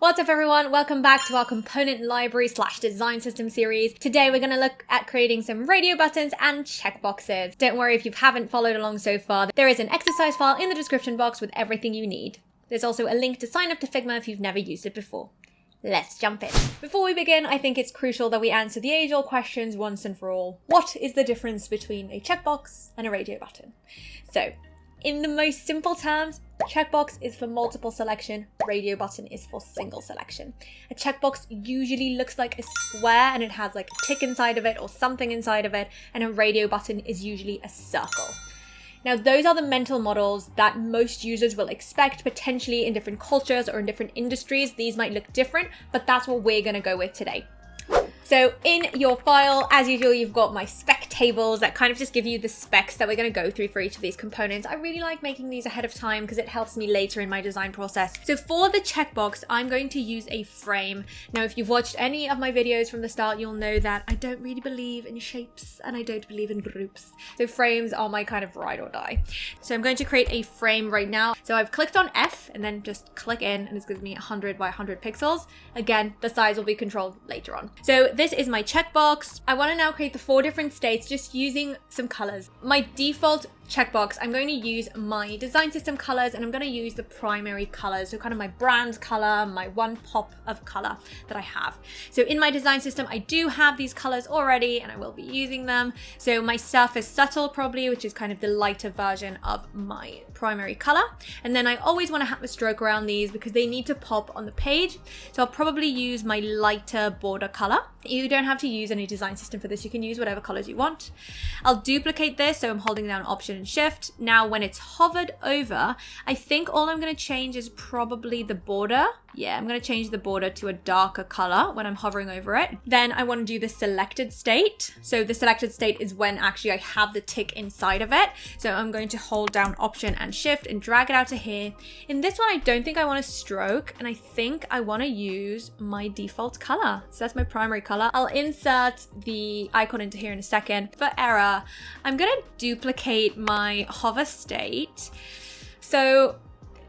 What's up everyone, welcome back to our component library / design system series. Today we're going to look at creating some radio buttons and checkboxes. Don't worry if you haven't followed along so far, there is an exercise file in the description box with everything you need. There's also a link to sign up to Figma if you've never used it before. Let's jump in. Before we begin, I think it's crucial that we answer the age-old questions once and for all. What is the difference between a checkbox and a radio button? So, in the most simple terms, checkbox is for multiple selection, radio button is for single selection. A checkbox usually looks like a square and it has like a tick inside of it or something inside of it, and a radio button is usually a circle. Now, those are the mental models that most users will expect potentially in different cultures or in different industries. These might look different, but that's what we're gonna go with today. So in your file, as usual, you've got my spec tables that kind of just give you the specs that we're going to go through for each of these components. I really like making these ahead of time because it helps me later in my design process. So for the checkbox, I'm going to use a frame. Now, if you've watched any of my videos from the start, you'll know that I don't really believe in shapes and I don't believe in groups. So frames are my kind of ride or die. So I'm going to create a frame right now. So I've clicked on F and then just click in and it's gives me 100 by 100 pixels. Again, the size will be controlled later on. So this is my checkbox. I want to now create the 4 different states just using some colors. My default checkbox, I'm going to use my design system colors and I'm going to use the primary colors. So kind of my brand color, my one pop of color that I have. So in my design system, I do have these colors already and I will be using them. So my surface subtle probably, which is kind of the lighter version of my primary color. And then I always want to have a stroke around these because they need to pop on the page. So I'll probably use my lighter border color. You don't have to use any design system for this. You can use whatever colors you want. I'll duplicate this. So I'm holding down Option and Shift. Now, when it's hovered over, I think all I'm going to change is probably the border. Yeah, I'm going to change the border to a darker color when I'm hovering over it. Then I want to do the selected state. So the selected state is when actually I have the tick inside of it. So I'm going to hold down Option and Shift and drag it out to here. In this one, I don't think I want to stroke, and I think I want to use my default color. So that's my primary color. I'll insert the icon into here in a second. For error, I'm going to duplicate my hover state. So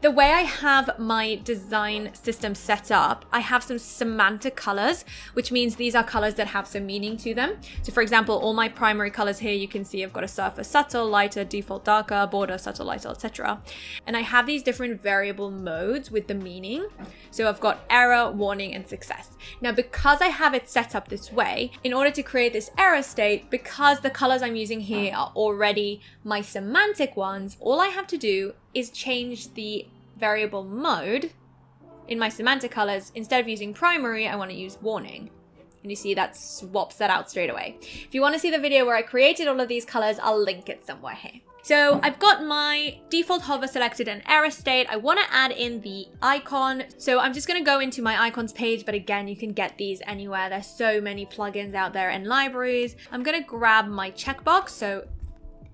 the way I have my design system set up, I have some semantic colors, which means these are colors that have some meaning to them. So for example, all my primary colors here, you can see I've got a surface subtle, lighter, default darker, border subtle, lighter, etc. And I have these different variable modes with the meaning. So I've got error, warning, and success. Now, because I have it set up this way, in order to create this error state, because the colors I'm using here are already my semantic ones, all I have to do is change the variable mode in my semantic colors. Instead of using primary, I want to use warning. And you see that swaps that out straight away. If you want to see the video where I created all of these colors, I'll link it somewhere here. So I've got my default hover selected and error state. I want to add in the icon. So I'm just going to go into my icons page, but again, you can get these anywhere. There's so many plugins out there and libraries. I'm going to grab my checkbox. So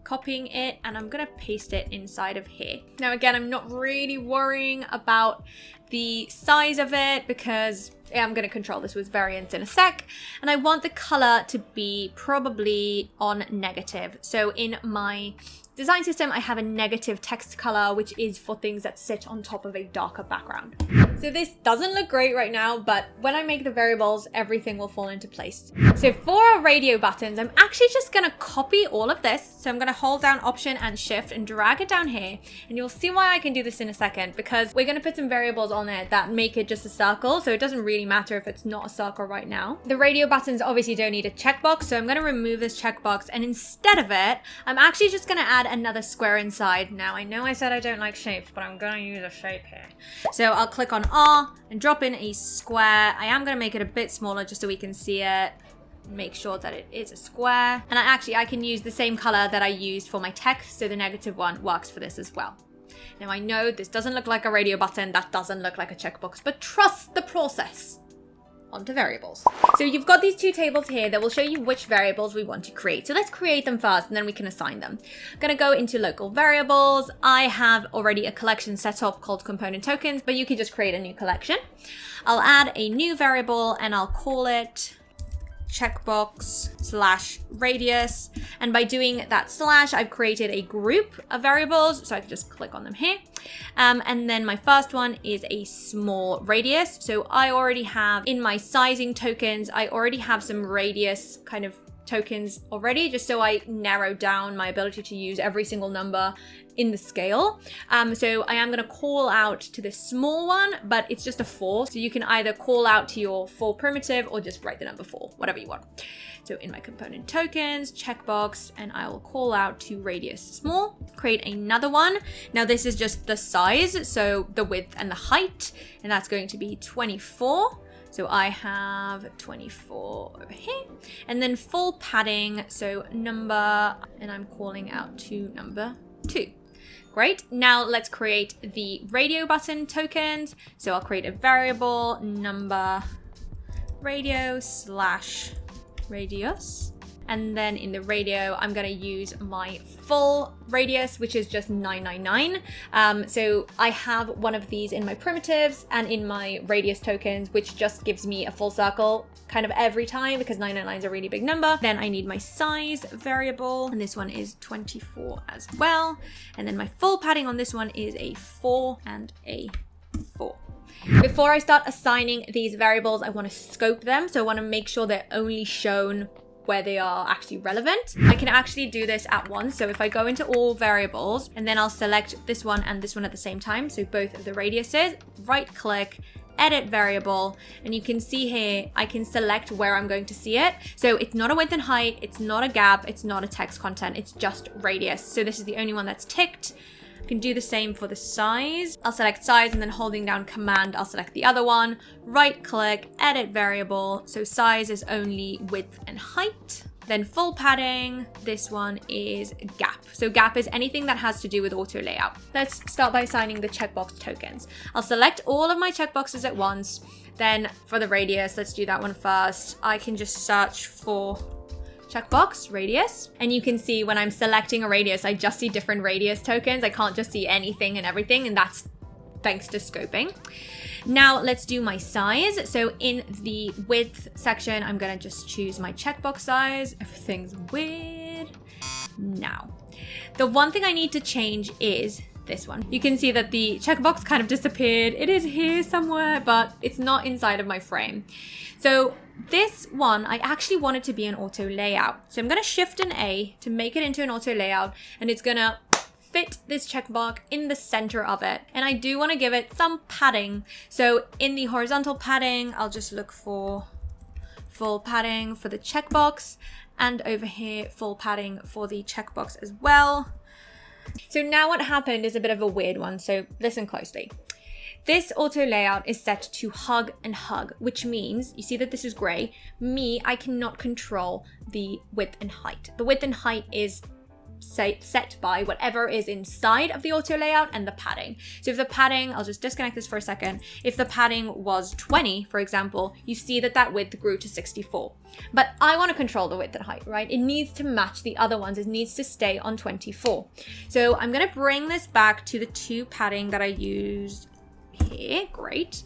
copying it, and I'm gonna paste it inside of here. Now again, I'm not really worrying about the size of it because I'm gonna control this with variance in a sec, and I want the color to be probably on negative. So in my design system, I have a negative text color, which is for things that sit on top of a darker background. So this doesn't look great right now, but when I make the variables, everything will fall into place. So for our radio buttons, I'm actually just gonna copy all of this. So I'm gonna hold down Option and Shift and drag it down here. And you'll see why I can do this in a second, because we're gonna put some variables on it that make it just a circle. So it doesn't really matter if it's not a circle right now. The radio buttons obviously don't need a checkbox. So I'm gonna remove this checkbox. And instead of it, I'm actually just gonna add another square inside. Now, I know I said I don't like shapes, but I'm gonna use a shape here. So I'll click on R and drop in a square. I am gonna make it a bit smaller just so we can see it. Make sure that it is a square. And I can use the same color that I used for my text, so the negative one works for this as well. Now, I know this doesn't look like a radio button, that doesn't look like a checkbox, but trust the process. Onto variables. So you've got these 2 tables here that will show you which variables we want to create. So let's create them first and then we can assign them. I'm going to go into local variables. I have already a collection set up called component tokens, but you can just create a new collection. I'll add a new variable and I'll call it checkbox/radius. And by doing that slash, I've created a group of variables. So I can just click on them here. And then my first one is a small radius. So I already have in my sizing tokens, I already have some radius kind of tokens already, just so I narrow down my ability to use every single number in the scale. So I am going to call out to this small one, but it's just a 4. So you can either call out to your 4 primitive or just write the number 4, whatever you want. So in my component tokens, checkbox, and I will call out to radius small, create another one. Now this is just the size, so the width and the height, and that's going to be 24. So I have 24 over here, and then full padding. So number, and I'm calling out to number 2. Great. Now let's create the radio button tokens. So I'll create a variable number radio/radius. And then in the radio, I'm going to use my full radius, which is just 999. So I have one of these in my primitives and in my radius tokens, which just gives me a full circle kind of every time because 999 is a really big number. Then I need my size variable, and this one is 24 as well. And then my full padding on this one is a 4 and a 4. Before I start assigning these variables, I want to scope them. So I want to make sure they're only shown where they are actually relevant. I can actually do this at once. So if I go into all variables and then I'll select this one and this one at the same time, so both of the radiuses, right click, edit variable, and you can see here I can select where I'm going to see it. So it's not a width and height, it's not a gap, it's not a text content, it's just radius. So this is the only one that's ticked. I can do the same for the size. I'll select size and then holding down command, I'll select the other one, right click, edit variable. So size is only width and height. Then full padding, this one is gap. So gap is anything that has to do with auto layout. Let's start by assigning the checkbox tokens. I'll select all of my checkboxes at once. Then for the radius, let's do that one first. I can just search for checkbox radius, and you can see when I'm selecting a radius, I just see different radius tokens. I can't just see anything and everything, and that's thanks to scoping. Now let's do my size. So in the width section, I'm gonna just choose my checkbox size. Everything's weird. Now, the one thing I need to change is this one. You can see that the checkbox kind of disappeared. It is here somewhere, but it's not inside of my frame. So this one, I actually want it to be an auto layout. So I'm going to shift an A to make it into an auto layout, and it's going to fit this checkbox in the center of it. And I do want to give it some padding. So in the horizontal padding, I'll just look for full padding for the checkbox, and over here, full padding for the checkbox as well. So now what happened is a bit of a weird one. So listen closely. This auto layout is set to hug and hug, which means, you see that this is gray, I cannot control the width and height. The width and height is set by whatever is inside of the auto layout and the padding. So if the padding, I'll just disconnect this for a second. If the padding was 20, for example, you see that that width grew to 64. But I want to control the width and height, right? It needs to match the other ones. It needs to stay on 24. So I'm going to bring this back to the 2 padding that I used here. Great.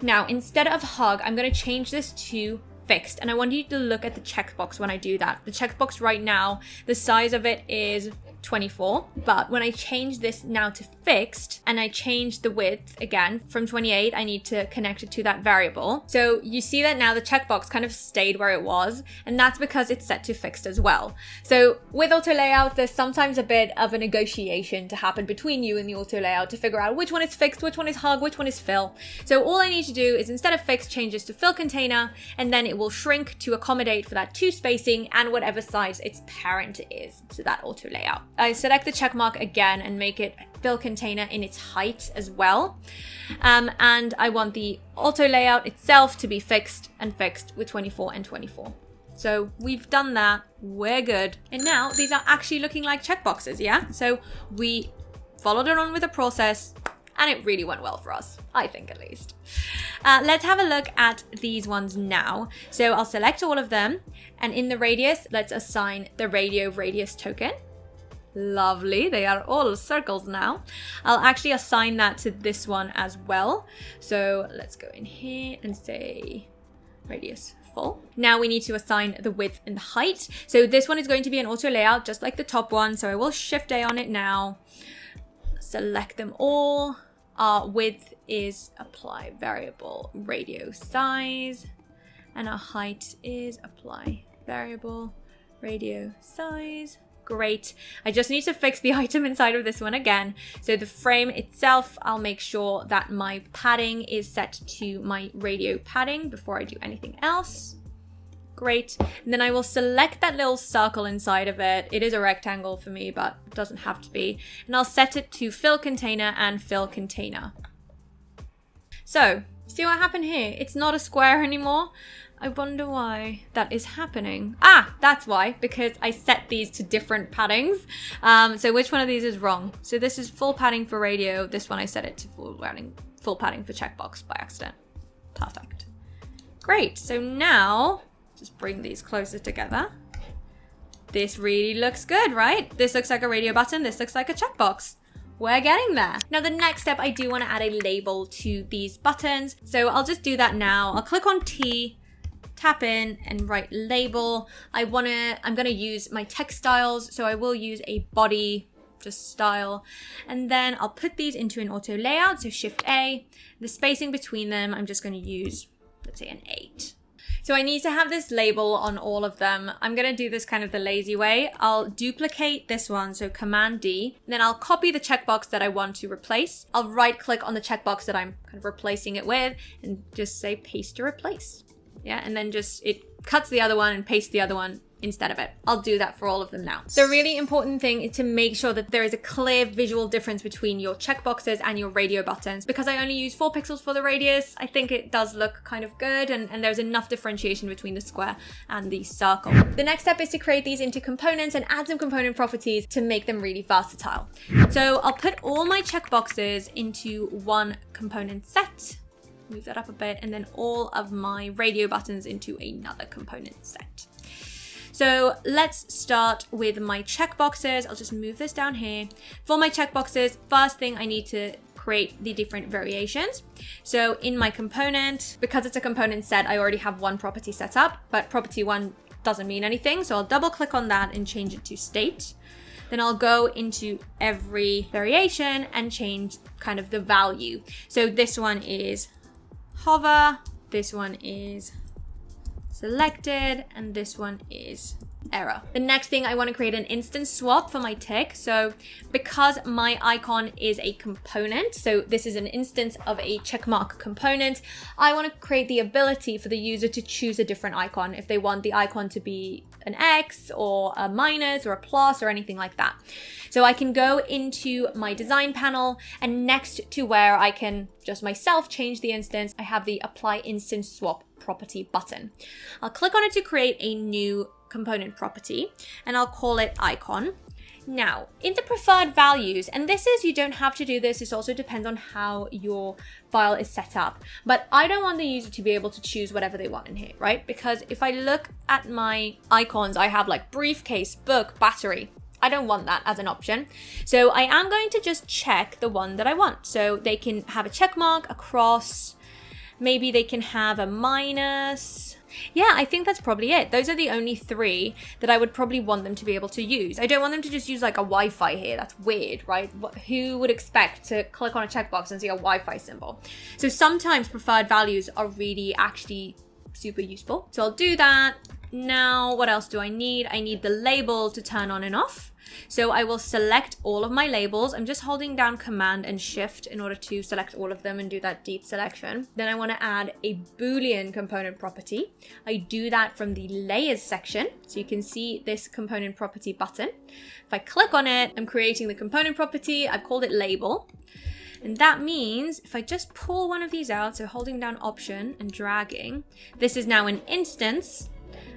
Now, instead of hug, I'm going to change this to fixed. And I want you to look at the checkbox when I do that. The checkbox right now, the size of it is 24. But when I change this now to fixed and I change the width again from 28, I need to connect it to that variable. So you see that now the checkbox kind of stayed where it was, and that's because it's set to fixed as well. So with auto layout, there's sometimes a bit of a negotiation to happen between you and the auto layout to figure out which one is fixed, which one is hug, which one is fill. So all I need to do is instead of fixed, change this to fill container, and then it will shrink to accommodate for that 2 spacing and whatever size its parent is. So that auto layout. I select the check mark again and make it fill container in its height as well. And I want the auto layout itself to be fixed and fixed with 24 and 24. So we've done that, we're good. And now these are actually looking like checkboxes, yeah? So we followed it on with the process and it really went well for us, I think at least. Let's have a look at these ones now. So I'll select all of them, and in the radius, let's assign the radio radius token. Lovely, they are all circles now. I'll actually assign that to this one as well. So let's go in here and say radius full. Now we need to assign the width and the height. So this one is going to be an auto layout, just like the top one. So I will Shift A on it now, select them all. Our width is apply variable radio size, and our height is apply variable radio size. Great. I just need to fix the item inside of this one again. So the frame itself, I'll make sure that my padding is set to my radio padding before I do anything else. Great. And then I will select that little circle inside of it. It is a rectangle for me, but it doesn't have to be. And I'll set it to fill container and fill container. So, see what happened here? It's not a square anymore. I wonder why that is happening. Ah, that's why, because I set these to different paddings. So which one of these is wrong? So this is full padding for radio. This one I set it to full padding for checkbox by accident. Perfect. Great. So now, just bring these closer together. This really looks good, right? This looks like a radio button. This looks like a checkbox. We're getting there. Now the next step, I do want to add a label to these buttons. So I'll just do that now. I'll click on T, tap in and write label. I'm gonna use my text styles. So I will use a body, just style. And then I'll put these into an auto layout. So Shift A, the spacing between them, I'm just gonna use, let's say an 8. So I need to have this label on all of them. I'm gonna do this kind of the lazy way. I'll duplicate this one, so Command D, then I'll copy the checkbox that I want to replace. I'll right click on the checkbox that I'm kind of replacing it with and just say paste to replace. Yeah, and then just, it cuts the other one and pastes the other one instead of it. I'll do that for all of them now. The really important thing is to make sure that there is a clear visual difference between your checkboxes and your radio buttons. Because I only use 4 pixels for the radius, I think it does look kind of good, and there's enough differentiation between the square and the circle. The next step is to create these into components and add some component properties to make them really versatile. So I'll put all my checkboxes into one component set. Move that up a bit, and then all of my radio buttons into another component set. So let's start with my checkboxes. I'll just move this down here. For my checkboxes, first thing I need to create the different variations. So in my component, because it's a component set, I already have one property set up, but property 1 doesn't mean anything. So I'll double click on that and change it to state. Then I'll go into every variation and change kind of the value. So this one is hover, this one is selected, and this one is error. The next thing, I want to create an instance swap for my tick. So because my icon is a component, so this is an instance of a checkmark component, I want to create the ability for the user to choose a different icon if they want the icon to be an X or a minus or a plus or anything like that. So I can go into my design panel, and next to where I can just myself change the instance, I have the apply instance swap property button. I'll click on it to create a new component property, and I'll call it icon. Now, in the preferred values, and this is, you don't have to do this, this also depends on how your file is set up, but I don't want the user to be able to choose whatever they want in here, right? Because if I look at my icons, I have like briefcase, book, battery. I don't want that as an option. So I am going to just check the one that I want. So they can have a check mark, a cross, maybe they can have a minus. Yeah, I think that's probably it. Those are the only 3 that I would probably want them to be able to use. I don't want them to just use like a Wi-Fi here. That's weird, right? Who would expect to click on a checkbox and see a Wi-Fi symbol? So sometimes preferred values are really actually super useful. So I'll do that. Now, what else do I need? I need the label to turn on and off. So I will select all of my labels. I'm just holding down Command and Shift in order to select all of them and do that deep selection. Then I want to add a Boolean component property. I do that from the layers section. So you can see this component property button. If I click on it, I'm creating the component property. I've called it label. And that means if I just pull one of these out, so holding down Option and dragging, this is now an instance.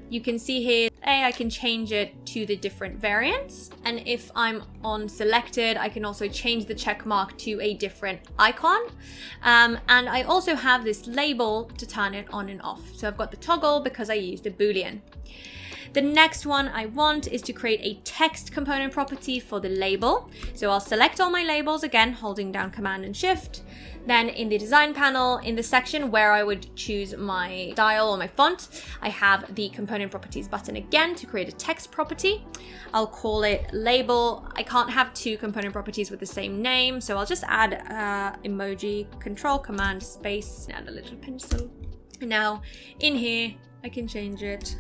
You can see here, I can change it to the different variants. And if I'm on selected, I can also change the check mark to a different icon. And I also have this label to turn it on and off. So I've got the toggle because I used a Boolean. The next one I want is to create a text component property for the label. So I'll select all my labels again, holding down Command and Shift. Then in the design panel, in the section where I would choose my style or my font, I have the component properties button again to create a text property. I'll call it label. I can't have two component properties with the same name, so I'll just add emoji, control command space, and a little pencil. And now in here, I can change it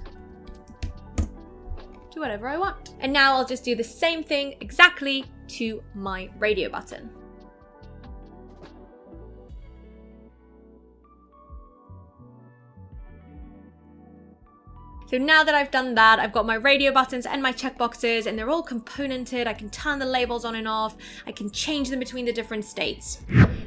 to whatever I want. And now I'll just do the same thing exactly to my radio button. So now that I've done that, I've got my radio buttons and my checkboxes, and they're all componented. I can turn the labels on and off. I can change them between the different states.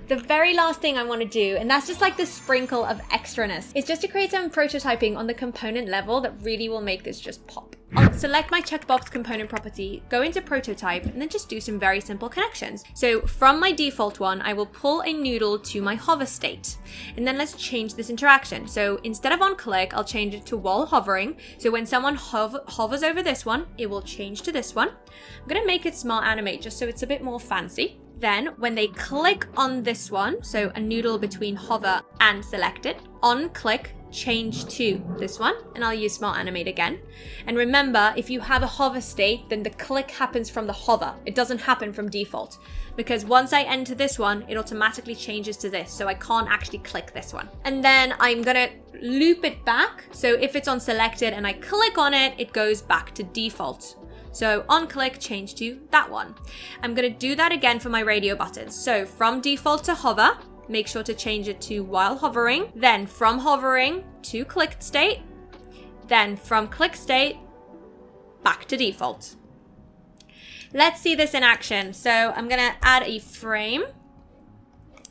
The very last thing I want to do, and that's just like the sprinkle of extraness, is just to create some prototyping on the component level that really will make this just pop. I'll select my checkbox component property, go into prototype, and then just do some very simple connections. So from my default one, I will pull a noodle to my hover state. And then let's change this interaction. So instead of on click, I'll change it to while hovering. So when someone hovers over this one, it will change to this one. I'm gonna make it smart animate just so it's a bit more fancy. Then when they click on this one, so a noodle between hover and selected, on click, change to this one, and I'll use smart animate again. And remember, if you have a hover state, then the click happens from the hover. It doesn't happen from default, because once I enter this one, it automatically changes to this, so I can't actually click this one. And then I'm gonna loop it back, so if it's on selected and I click on it, it goes back to default. So on click, change to that one. I'm gonna do that again for my radio buttons. So from default to hover, make sure to change it to while hovering, then from hovering to clicked state, then from click state, back to default. Let's see this in action. So I'm gonna add a frame.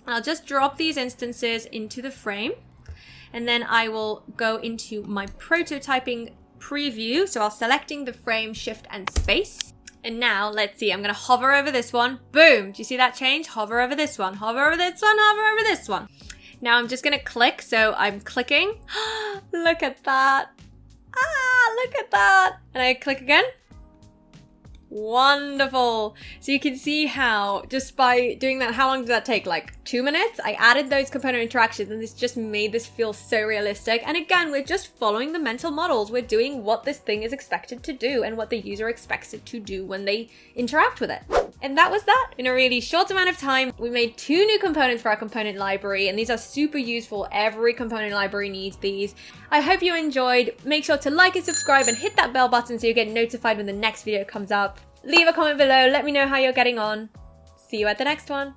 I'll just drop these instances into the frame, and then I will go into my prototyping preview. So I'll selecting the frame, shift and space. And now let's see, I'm gonna hover over this one. Boom, do you see that change? Hover over this one, hover over this one, hover over this one. Now I'm just gonna click, so I'm clicking. Look at that. Look at that. And I click again. Wonderful. So you can see how just by doing that, how long did that take? Like 2 minutes? I added those component interactions and this just made this feel so realistic. And again, we're just following the mental models. We're doing what this thing is expected to do and what the user expects it to do when they interact with it. And that was that. In a really short amount of time, we made 2 new components for our component library, and these are super useful. Every component library needs these. I hope you enjoyed. Make sure to like and subscribe and hit that bell button so you get notified when the next video comes up. Leave a comment below, let me know how you're getting on. See you at the next one.